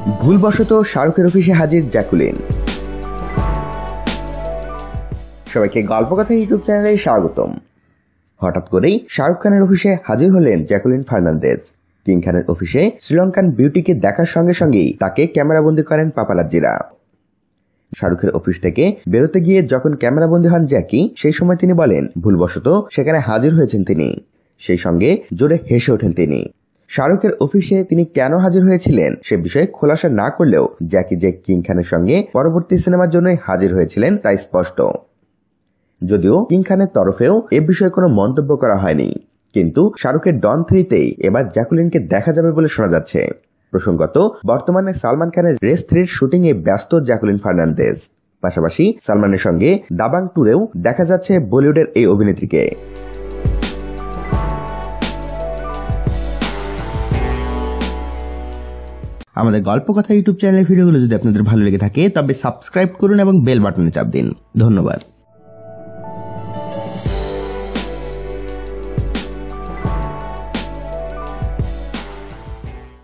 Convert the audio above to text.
ভুলবশত শাহরুখের অফিসে হাজির জ্যাকুলিন। সবাইকে গল্পকথা ইউটিউব চ্যানেলে স্বাগতম। হঠাৎ করেই শাহরুখ খানের অফিসে হাজির হলেন জ্যাকুলিন ফার্নান্দেজ। কিং খানের অফিসে শ্রীলঙ্কান বিউটিকে দেখার সঙ্গে সঙ্গেই তাকে ক্যামেরাবন্দি করেন পাপারাজ্জিরা। শাহরুখের অফিস থেকে বেরোতে গিয়ে যখন ক্যামেরাবন্দি হন জ্যাকি, সেই সময় তিনি বলেন ভুলবশত সেখানে হাজির হয়েছেন তিনি। সেই সঙ্গে জোরে হেসে ওঠেন তিনি। শাহরুখের অফিসে তিনি কেন হাজির হয়েছিলেন সে বিষয়ে খোলাসা না করলেও জ্যাকি যে কিং খানের সঙ্গে পরবর্তী সিনেমার জন্যই হাজির হয়েছিলেন তা স্পষ্ট। যদিও কিং খানের তরফেও এ বিষয়ে কোনো মন্তব্য করা হয়নি, কিন্তু শাহরুখের ডন 3-তেই এবার জ্যাকুলিনকে দেখা যাবে বলে শোনা যাচ্ছে। প্রসঙ্গত, বর্তমানে সালমান খানের রেস 3-র শুটিং এ ব্যস্ত জ্যাকুলিন ফার্নান্দেজ। পাশাপাশি সালমানের সঙ্গে দাবাং ট্যুরেও দেখা যাচ্ছে বলিউডের এই অভিনেত্রীকে। আমাদের গল্পকথা ইউটিউব চ্যানেলের ভিডিওগুলো যদি আপনাদের ভালো লেগে থাকে তবে সাবস্ক্রাইব করুন এবং বেল বাটনে চাপ দিন। ধন্যবাদ।